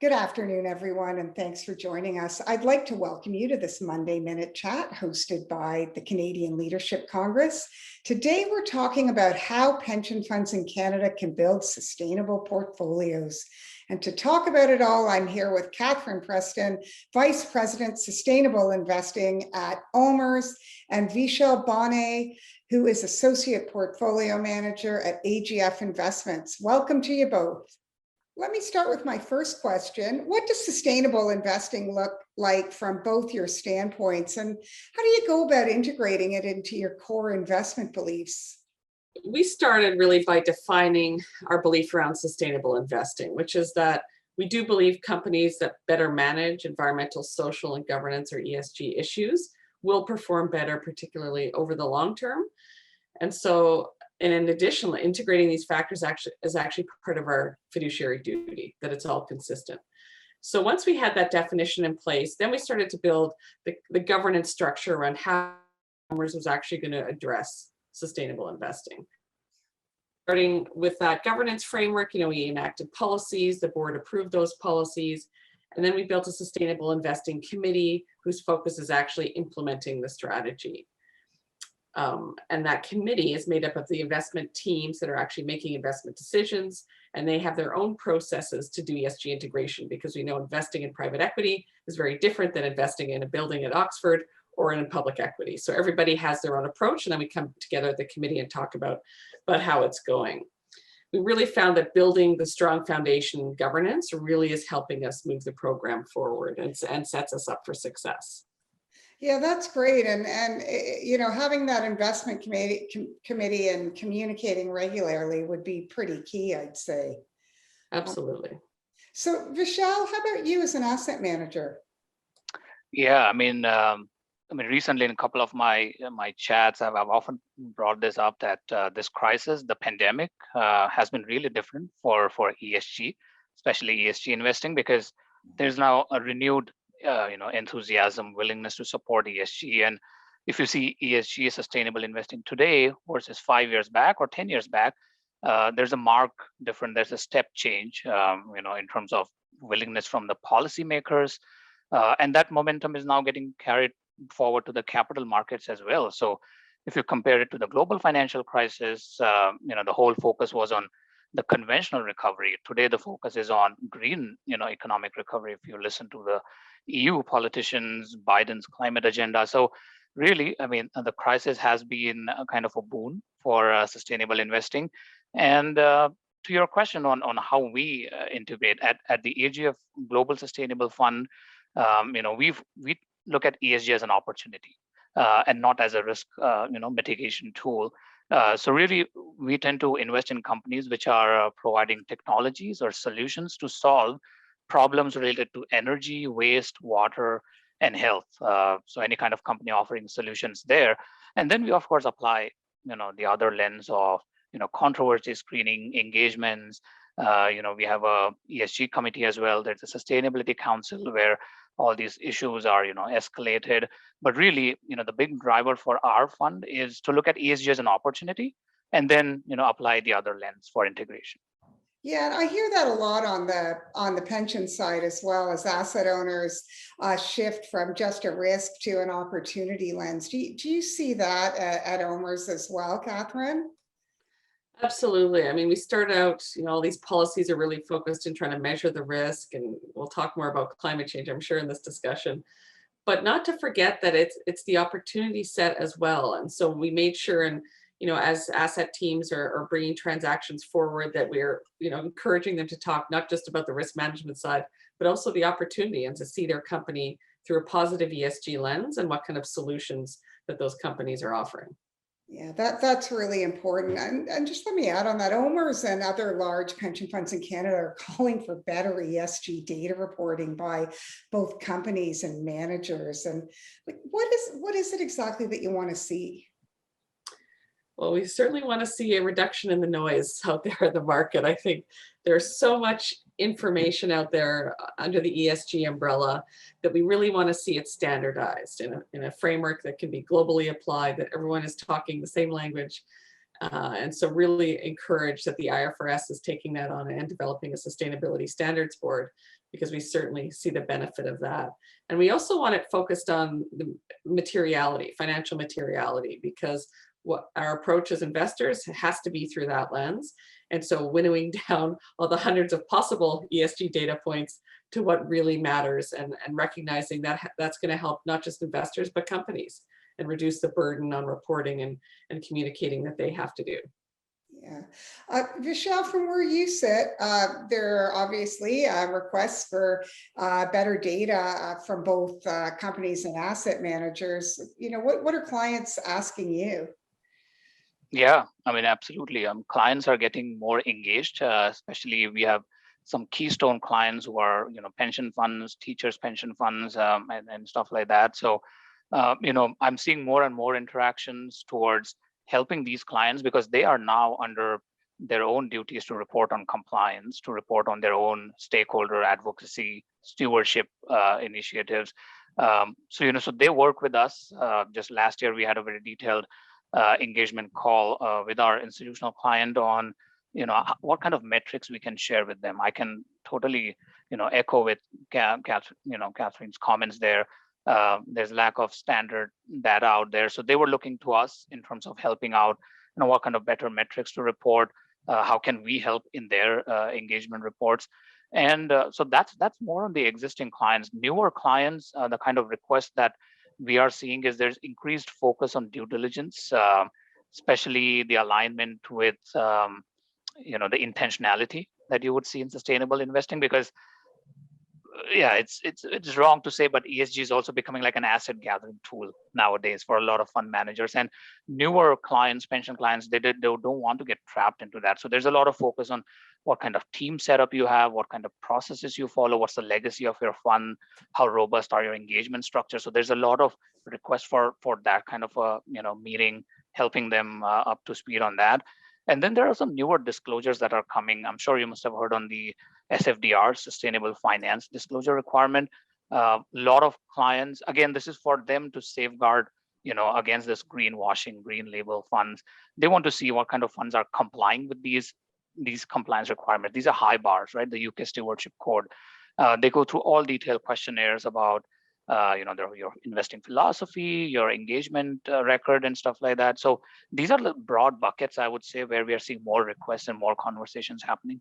Good afternoon, everyone, and thanks for joining us. I'd like to welcome you to this Monday Minute Chat hosted by the Canadian Leadership Congress. Today, we're talking about how pension funds in Canada can build sustainable portfolios. And to talk about it all, I'm here with Katharine Preston, Vice President, Sustainable Investing at OMERS, and Vishal Bane, who is Associate Portfolio Manager at AGF Investments. Welcome to you both. Let me start with my first question. What does sustainable investing look like from both your standpoints, and how do you go about integrating it into your core investment beliefs? We started really by defining our belief around sustainable investing, which is that we do believe companies that better manage environmental, social, and governance or ESG issues will perform better, particularly over the long term. And in addition, integrating these factors is actually part of our fiduciary duty, that it's all consistent. So once we had that definition in place, then we started to build the governance structure around how OMERS was actually going to address sustainable investing. Starting with that governance framework, we enacted policies, the board approved those policies, and then we built a sustainable investing committee whose focus is actually implementing the strategy. And that committee is made up of the investment teams that are actually making investment decisions, and they have their own processes to do ESG integration, because we know investing in private equity is very different than investing in a building at Oxford or in public equity. So everybody has their own approach, and then we come together at the committee and talk about how it's going. We really found that building the strong foundation governance really is helping us move the program forward and sets us up for success. Yeah, that's great. And having that investment committee and communicating regularly would be pretty key, I'd say. Absolutely. So Vishal, how about you as an asset manager? Yeah, recently in a couple of my chats, I've often brought this up that this crisis, the pandemic, has been really different for ESG, especially ESG investing, because there's now a renewed enthusiasm, willingness to support ESG. And if you see ESG sustainable investing today versus 5 years back or 10 years back, there's a mark different. There's a step change, in terms of willingness from the policymakers, and that momentum is now getting carried forward to the capital markets as well. So if you compare it to the global financial crisis, the whole focus was on the conventional recovery. Today, the focus is on green, economic recovery. If you listen to the EU politicians, Biden's climate agenda. So really, the crisis has been a kind of a boon for sustainable investing. And to your question on how we integrate at the AGF Global Sustainable Fund, we look at ESG as an opportunity and not as a risk, mitigation tool. So really, we tend to invest in companies which are providing technologies or solutions to solve problems related to energy, waste, water, and health. So any kind of company offering solutions there. And then we, of course, apply, the other lens of, controversy screening, engagements. We have a ESG committee as well. There's a sustainability council where all these issues are, escalated. But really, the big driver for our fund is to look at ESG as an opportunity and then, apply the other lens for integration. Yeah, and I hear that a lot on the pension side, as well as asset owners shift from just a risk to an opportunity lens. Do you see that at OMERS as well, Katharine? Absolutely. We start out, all these policies are really focused in trying to measure the risk, and we'll talk more about climate change, I'm sure, in this discussion. But not to forget that it's the opportunity set as well. And so we made sure, and as asset teams are bringing transactions forward, that we're encouraging them to talk not just about the risk management side, but also the opportunity, and to see their company through a positive ESG lens and what kind of solutions that those companies are offering. Yeah, that's really important. And just let me add on that, OMERS and other large pension funds in Canada are calling for better ESG data reporting by both companies and managers. And what is it exactly that you want to see? Well, we certainly want to see a reduction in the noise out there in the market. I think there's so much information out there under the ESG umbrella that we really want to see it standardized in a framework that can be globally applied, that everyone is talking the same language, And so really encouraged that the IFRS is taking that on and developing a sustainability standards board, because we certainly see the benefit of that. And we also want it focused on the materiality, financial materiality, because what our approach as investors has to be through that lens. And so winnowing down all the hundreds of possible ESG data points to what really matters, and recognizing that that's going to help not just investors, but companies, and reduce the burden on reporting and communicating that they have to do. Yeah. Vishal, from where you sit, there are obviously requests for better data from both companies and asset managers. What are clients asking you? Yeah, I mean, absolutely. Clients are getting more engaged, especially we have some keystone clients who are, pension funds, teachers' pension funds, and stuff like that. So, I'm seeing more and more interactions towards helping these clients, because they are now under their own duties to report on compliance, to report on their own stakeholder advocacy, stewardship initiatives. So they work with us. Just last year, we had a very detailed engagement call with our institutional client on, what kind of metrics we can share with them. I can totally, echo with Catherine's comments there. There's lack of standard data out there. So they were looking to us in terms of helping out, what kind of better metrics to report, how can we help in their engagement reports. And so that's more on the existing clients. Newer clients, the kind of request that we are seeing is there's increased focus on due diligence, especially the alignment with, the intentionality that you would see in sustainable investing. Because yeah, it's wrong to say, but ESG is also becoming like an asset gathering tool nowadays for a lot of fund managers. And newer clients, pension clients, they don't want to get trapped into that. So there's a lot of focus on what kind of team setup you have, what kind of processes you follow, what's the legacy of your fund, how robust are your engagement structures. So there's a lot of requests for that kind of a meeting, helping them up to speed on that. And then there are some newer disclosures that are coming. I'm sure you must have heard on the SFDR, Sustainable Finance Disclosure Requirement. A lot of clients, again, this is for them to safeguard, against this greenwashing, green label funds. They want to see what kind of funds are complying with these compliance requirements. These are high bars, right? The UK Stewardship Code. They go through all detailed questionnaires about, your investing philosophy, your engagement record, and stuff like that. So these are the broad buckets, I would say, where we are seeing more requests and more conversations happening.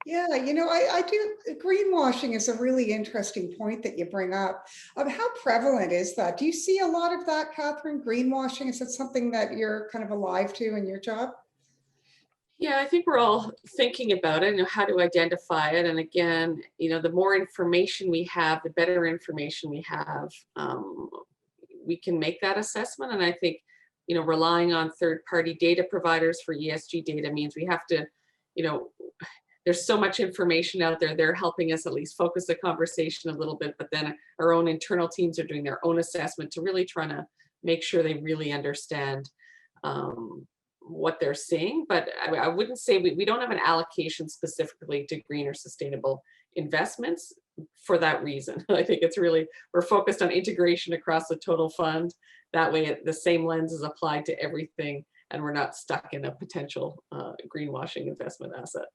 Yeah, I do. Greenwashing is a really interesting point that you bring up. How prevalent is that? Do you see a lot of that, Catherine? Greenwashing, is it something that you're kind of alive to in your job? Yeah, I think we're all thinking about it and how to identify it. And again, the more information we have, the better information we have, we can make that assessment. And I think, relying on third-party data providers for ESG data means we have to, there's so much information out there. They're helping us at least focus the conversation a little bit, but then our own internal teams are doing their own assessment to really trying to make sure they really understand what they're seeing. But I wouldn't say we don't have an allocation specifically to green or sustainable investments for that reason. I think it's really, we're focused on integration across the total fund. That way the same lens is applied to everything, and we're not stuck in a potential greenwashing investment asset.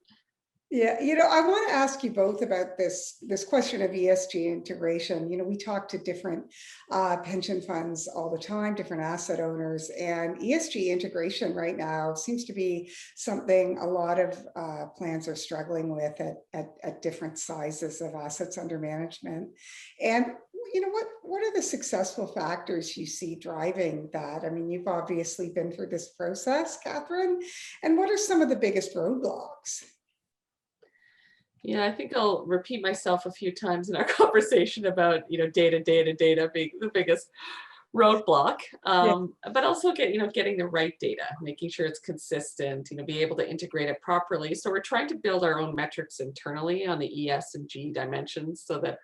Yeah, I want to ask you both about this question of ESG integration. We talk to different pension funds all the time, different asset owners, and ESG integration right now seems to be something a lot of plans are struggling with at different sizes of assets under management. And what are the successful factors you see driving that? I mean, you've obviously been through this process, Catherine, and what are some of the biggest roadblocks? Yeah, I think I'll repeat myself a few times in our conversation about, data being the biggest roadblock, but also getting the right data, making sure it's consistent, be able to integrate it properly. So we're trying to build our own metrics internally on the ES and G dimensions, so that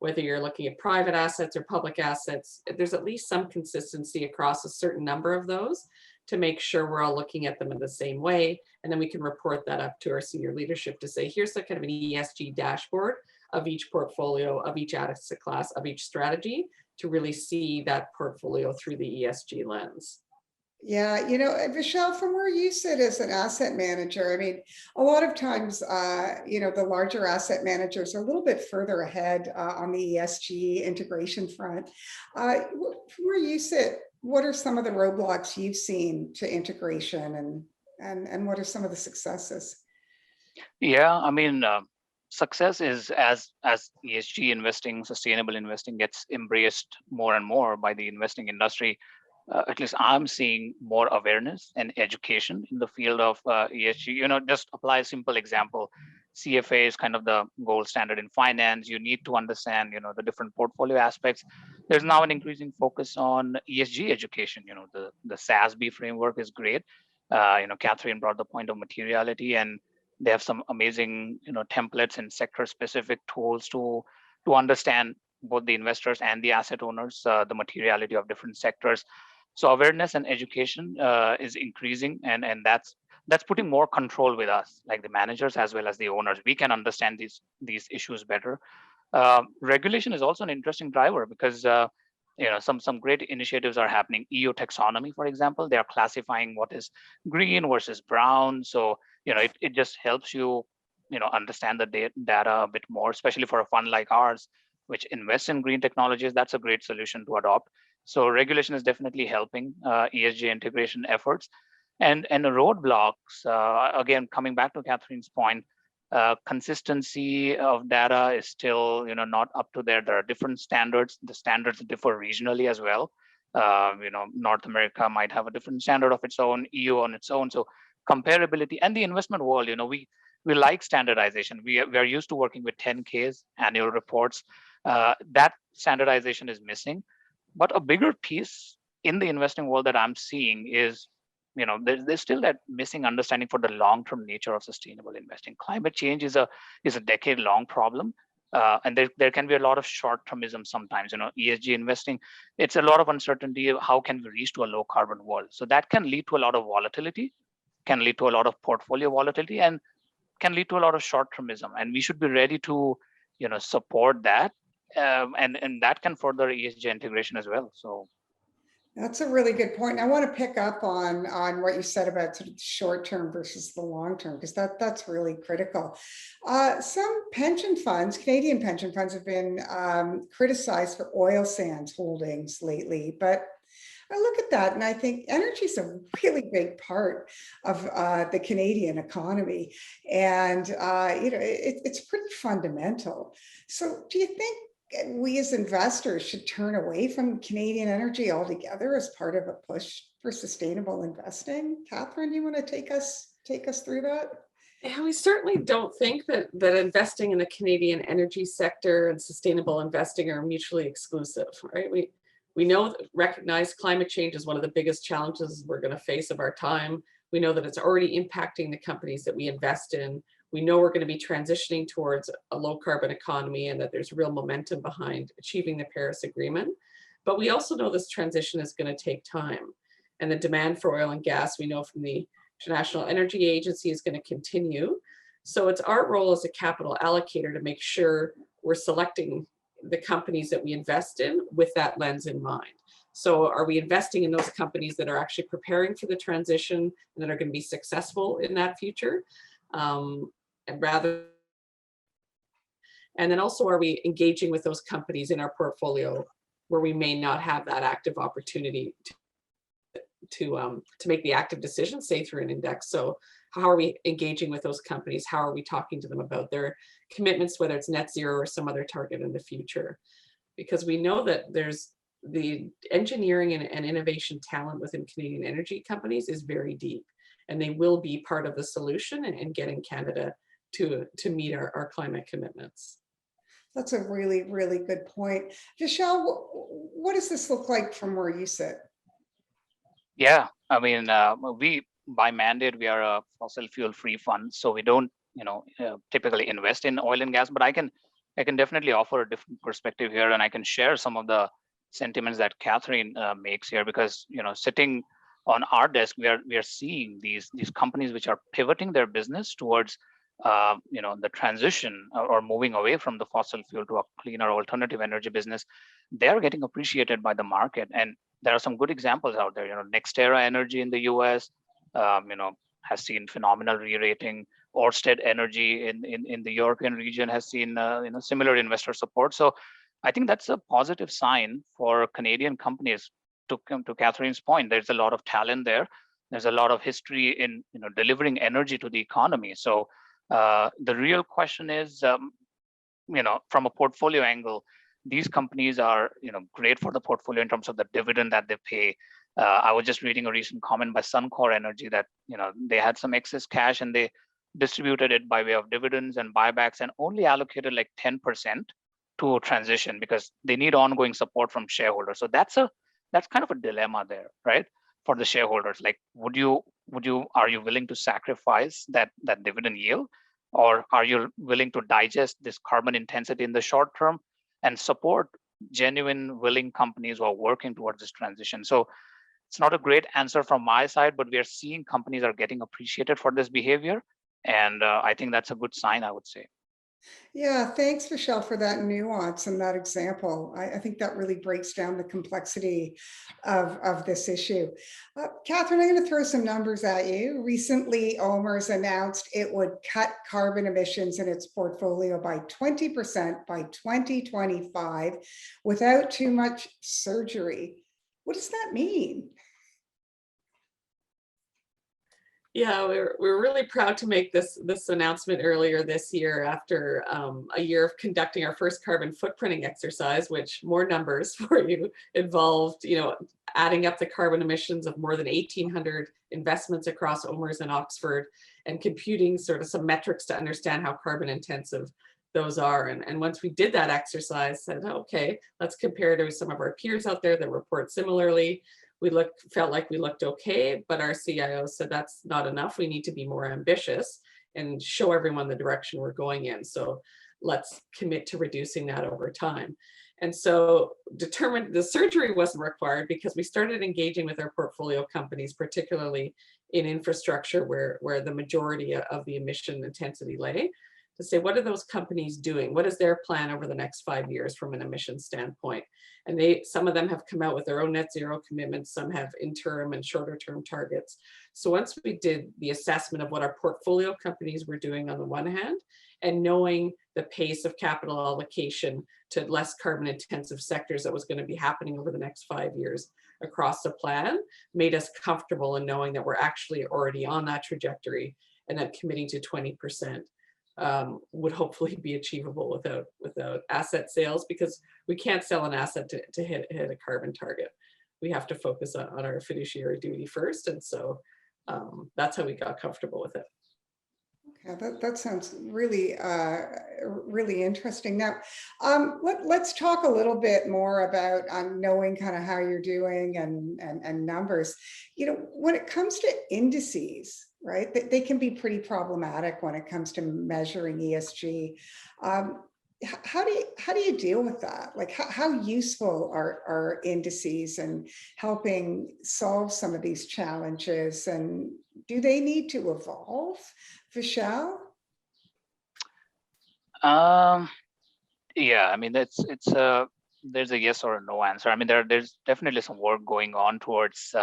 whether you're looking at private assets or public assets, there's at least some consistency across a certain number of those, to make sure we're all looking at them in the same way. And then we can report that up to our senior leadership to say, here's the kind of an ESG dashboard of each portfolio, of each asset class, of each strategy, to really see that portfolio through the ESG lens. Yeah, Vishal, from where you sit as an asset manager, I mean, a lot of times, the larger asset managers are a little bit further ahead on the ESG integration front. From where you sit, what are some of the roadblocks you've seen to integration, and what are some of the successes? Yeah, I mean, success is as ESG investing, sustainable investing gets embraced more and more by the investing industry. At least I'm seeing more awareness and education in the field of ESG. Just apply a simple example. CFA is kind of the gold standard in finance. You need to understand, the different portfolio aspects. There's now an increasing focus on ESG education. The SASB framework is great. Katharine brought the point of materiality, and they have some amazing, templates and sector-specific tools to understand both the investors and the asset owners, the materiality of different sectors. So awareness and education is increasing, and that's putting more control with us, like the managers as well as the owners. We can understand these issues better. Regulation is also an interesting driver because some great initiatives are happening. EU taxonomy, for example, they are classifying what is green versus brown. So it just helps you understand the data a bit more, especially for a fund like ours, which invests in green technologies. That's a great solution to adopt. So regulation is definitely helping ESG integration efforts. And the roadblocks, again, coming back to Katharine's point, consistency of data is still not up to there. There are different standards. The standards differ regionally as well. North America might have a different standard of its own, EU on its own. So comparability, and the investment world, we like standardization. We are used to working with 10Ks, annual reports. That standardization is missing. But a bigger piece in the investing world that I'm seeing is, there's still that missing understanding for the long-term nature of sustainable investing. Climate change is a decade-long problem, and there can be a lot of short-termism sometimes. ESG investing, it's a lot of uncertainty. How can we reach to a low-carbon world? So that can lead to a lot of volatility, can lead to a lot of portfolio volatility, and can lead to a lot of short-termism. And we should be ready to, support that. And that can further ESG integration as well. So That's a really good point. I want to pick up on what you said about sort of short term versus the long term, because that's really critical. Some pension funds, Canadian pension funds, have been criticized for oil sands holdings lately, but I look at that and I think energy is a really big part of the Canadian economy, and it's pretty fundamental. So, do you think we as investors should turn away from Canadian energy altogether as part of a push for sustainable investing? Katharine, do you want to take us through that? Yeah, we certainly don't think that investing in the Canadian energy sector and sustainable investing are mutually exclusive, right? We know, recognize climate change is one of the biggest challenges we're going to face of our time. We know that it's already impacting the companies that we invest in. We know we're going to be transitioning towards a low carbon economy, and that there's real momentum behind achieving the Paris Agreement. But we also know this transition is going to take time. And the demand for oil and gas, we know from the International Energy Agency, is going to continue. So it's our role as a capital allocator to make sure we're selecting the companies that we invest in with that lens in mind. So are we investing in those companies that are actually preparing for the transition and that are going to be successful in that future? And then also, are we engaging with those companies in our portfolio where we may not have that active opportunity to make the active decision, say through an index? So how are we engaging with those companies? How are we talking to them about their commitments, whether it's net zero or some other target in the future? Because we know that there's the engineering and innovation talent within Canadian energy companies is very deep, and they will be part of the solution in getting Canada to meet our climate commitments. That's a really, really good point. Vishal, what does this look like from where you sit? Yeah, I mean, we by mandate, we are a fossil fuel free fund, so we don't typically invest in oil and gas. But I can definitely offer a different perspective here, and I can share some of the sentiments that Katharine makes here, because sitting on our desk, we are seeing these companies which are pivoting their business towards the transition or moving away from the fossil fuel to a cleaner alternative energy business. They are getting appreciated by the market, and there are some good examples out there. NextEra Energy in the US, has seen phenomenal re-rating. Ørsted Energy in the European region has seen similar investor support. So I think that's a positive sign for Canadian companies. To come to Katharine's point, there's a lot of talent there. There's a lot of history in delivering energy to the economy. So the real question is, from a portfolio angle, these companies are great for the portfolio in terms of the dividend that they pay. I was just reading a recent comment by Suncor Energy that they had some excess cash and they distributed it by way of dividends and buybacks and only allocated like 10% to a transition because they need ongoing support from shareholders. So that's kind of a dilemma there, right? For the shareholders, like, are you willing to sacrifice that dividend yield, or are you willing to digest this carbon intensity in the short term and support genuine, willing companies who are working towards this transition? So it's not a great answer from my side, but we are seeing companies are getting appreciated for this behavior. And I think that's a good sign, I would say. Yeah, thanks, Vishal, for that nuance and that example. I think that really breaks down the complexity of this issue. Katharine, I'm going to throw some numbers at you. Recently, OMERS announced it would cut carbon emissions in its portfolio by 20% by 2025 without too much surgery. What does that mean? Yeah, we're really proud to make this announcement earlier this year after a year of conducting our first carbon footprinting exercise, which, more numbers for you, involved adding up the carbon emissions of more than 1,800 investments across OMERS and Oxford and computing sort of some metrics to understand how carbon intensive those are. And once we did that exercise, said, okay, let's compare to some of our peers out there that report similarly. We felt like we looked okay, but our CIO said that's not enough. We need to be more ambitious and show everyone the direction we're going in. So let's commit to reducing that over time. And so determined the surgery wasn't required because we started engaging with our portfolio companies, particularly in infrastructure where the majority of the emission intensity lay, to say, what are those companies doing? What is their plan over the next 5 years from an emissions standpoint? And some of them have come out with their own net zero commitments. Some have interim and shorter term targets. So once we did the assessment of what our portfolio companies were doing on the one hand, and knowing the pace of capital allocation to less carbon intensive sectors that was going to be happening over the next 5 years across the plan, made us comfortable in knowing that we're actually already on that trajectory, and that committing to 20% would hopefully be achievable without asset sales, because we can't sell an asset to hit a carbon target. We have to focus on our fiduciary duty first. And so that's how we got comfortable with it. Okay, that sounds really, really interesting. Now, let's talk a little bit more about knowing kind of how you're doing and numbers. When it comes to indices, right, they can be pretty problematic when it comes to measuring ESG. How do you deal with that? Like, how useful are indices in helping solve some of these challenges, and do they need to evolve, Vishal? Yeah, I mean, there's a yes or a no answer. I mean, there's definitely some work going on towards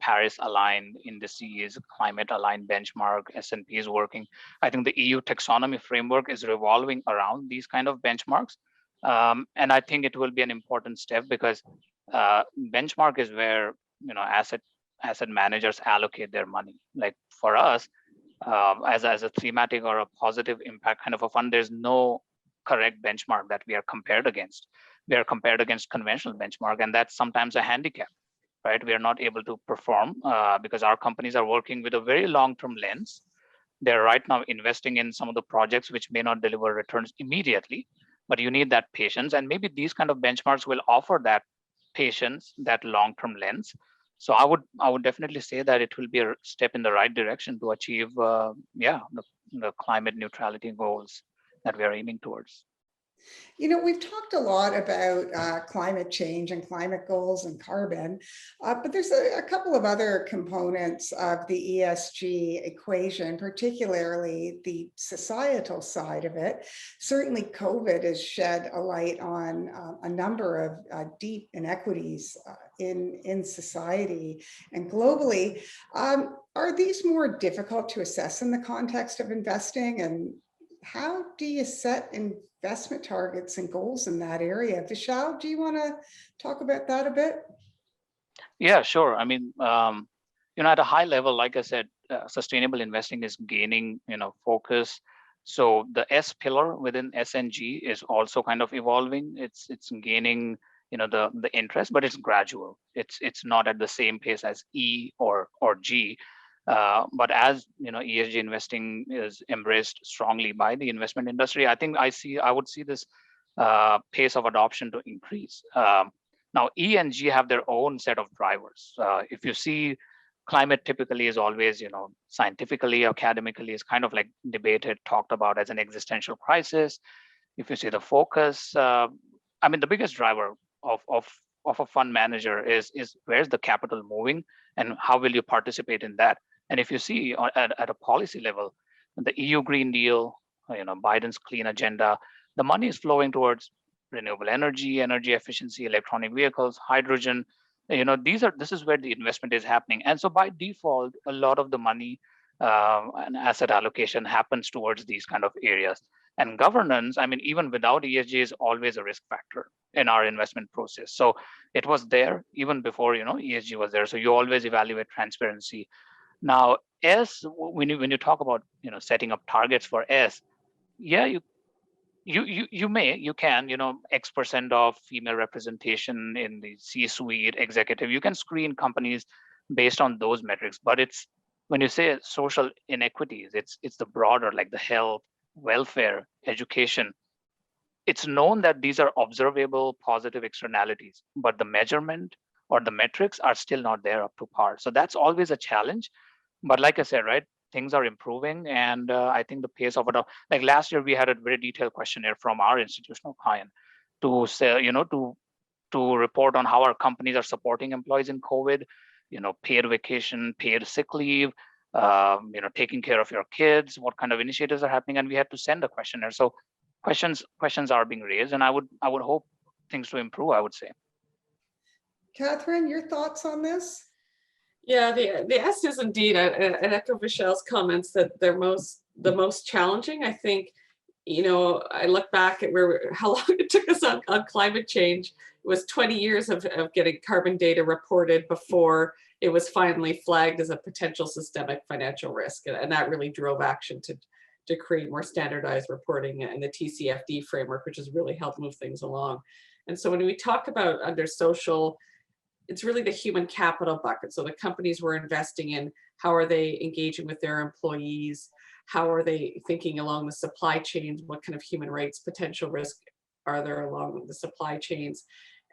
Paris-aligned indices, climate-aligned benchmark. S&P is working. I think the EU taxonomy framework is revolving around these kind of benchmarks, and I think it will be an important step, because benchmark is where asset managers allocate their money. Like for us, as a thematic or a positive impact kind of a fund, there's no correct benchmark that we are compared against. We are compared against conventional benchmark, and that's sometimes a handicap, right? We are not able to perform because our companies are working with a very long-term lens. They're right now investing in some of the projects which may not deliver returns immediately, but you need that patience. And maybe these kind of benchmarks will offer that patience, that long-term lens. So I would definitely say that it will be a step in the right direction to achieve, the climate neutrality goals that we are aiming towards. You know, we've talked a lot about climate change and climate goals and carbon, but there's a couple of other components of the ESG equation, particularly the societal side of it. Certainly, COVID has shed a light on a number of deep inequities in society and globally. Are these more difficult to assess in the context of investing? And how do you set investment targets and goals in that area? Vishal, do you want to talk about that a bit? Yeah, sure. I mean, at a high level, like I said, sustainable investing is gaining, focus. So the S pillar within SNG is also kind of evolving. It's gaining, the interest, but it's gradual. It's not at the same pace as E or G. But as ESG investing is embraced strongly by the investment industry, I would see this pace of adoption to increase. Now, E and G have their own set of drivers. If you see, climate typically is always, scientifically, academically, is kind of like debated, talked about as an existential crisis. If you see the focus, the biggest driver of a fund manager is where's the capital moving and how will you participate in that? And if you see at a policy level, the EU Green Deal, Biden's clean agenda, the money is flowing towards renewable energy, energy efficiency, electronic vehicles, hydrogen. This is where the investment is happening. And so by default, a lot of the money and asset allocation happens towards these kind of areas. And governance, even without ESG, is always a risk factor in our investment process. So it was there even before ESG was there. So you always evaluate transparency. Now, S, when you talk about setting up targets for S, yeah, you can X% of female representation in the C-suite executive. You can screen companies based on those metrics, but it's when you say social inequities, it's the broader, like the health, welfare, education. It's known that these are observable positive externalities, but the measurement or the metrics are still not there up to par. So that's always a challenge. But like I said, right, things are improving, and I think the pace of it, like last year, we had a very detailed questionnaire from our institutional client to say, to report on how our companies are supporting employees in COVID, paid vacation, paid sick leave, taking care of your kids, what kind of initiatives are happening, and we had to send a questionnaire. So questions are being raised, and I would hope things to improve, I would say. Katharine, your thoughts on this? Yeah, the S is indeed, and echo Vishal's comments that they're the most challenging. I think, I look back at how long it took us on climate change. It was 20 years of getting carbon data reported before it was finally flagged as a potential systemic financial risk. And that really drove action to create more standardized reporting and the TCFD framework, which has really helped move things along. And so when we talk about under social, it's really the human capital bucket. So the companies we're investing in, how are they engaging with their employees? How are they thinking along the supply chains? What kind of human rights potential risk are there along the supply chains?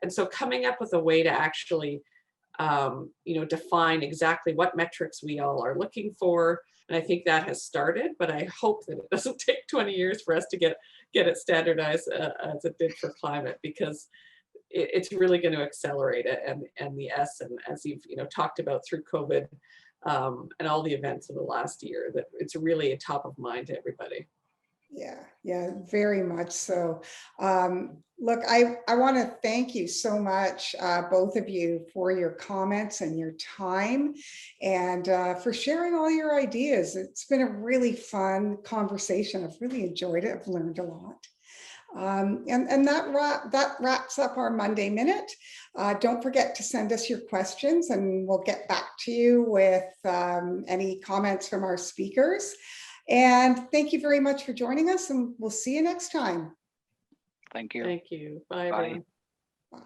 And so coming up with a way to actually, define exactly what metrics we all are looking for. And I think that has started, but I hope that it doesn't take 20 years for us to get it standardized as it did for climate, because it's really going to accelerate it, and the S, and as you've talked about through COVID and all the events of the last year, that it's really a top of mind to everybody. Yeah, very much so. Look, I want to thank you so much, both of you, for your comments and your time, and for sharing all your ideas. It's been a really fun conversation. I've really enjoyed it. I've learned a lot. And that wraps up our Monday Minute. Don't forget to send us your questions, and we'll get back to you with any comments from our speakers. And thank you very much for joining us, and we'll see you next time. Thank you. Thank you. Bye. Bye.